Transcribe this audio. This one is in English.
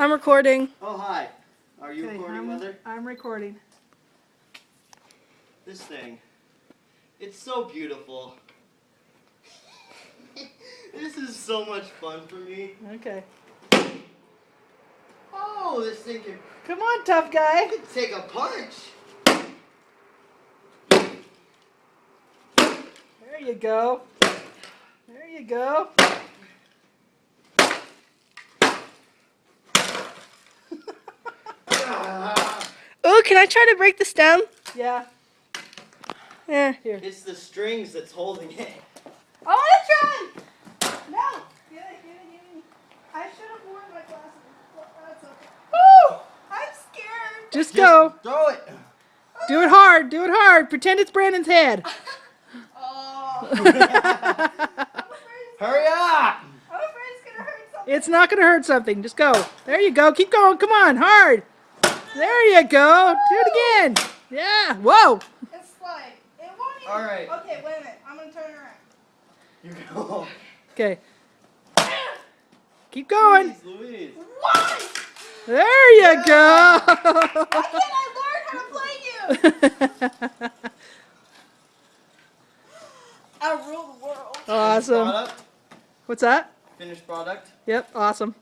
I'm recording. Oh, hi. Are you Okay, recording, Mother? I'm recording. This thing. It's so beautiful. This is so much fun for me. Okay. Oh, this thing can Come on, tough guy. take a punch. There you go. There you go. Oh, can I try to break the stem? Yeah. Yeah, here. It's the strings that's holding it. I want to try! No! Give it. I should have worn my glasses. That's okay. Woo! I'm scared. Just go. Throw it. Do it hard. Do it hard. Pretend it's Brandon's head. Oh. I'm Hurry up. afraid it's going to hurt something. It's not going to hurt something. Just go. There you go. Keep going. Come on. Hard. There you go. Do it again. Yeah. Whoa. It's like, it won't even. All right. Okay, wait a minute. I'm going to turn around. You go. Okay. Keep going. Jeez Louise. Why? There you go. Why can't I learn how to play you? I rule the world. Awesome. Finished product? What's that? Finished product? Yep. Awesome.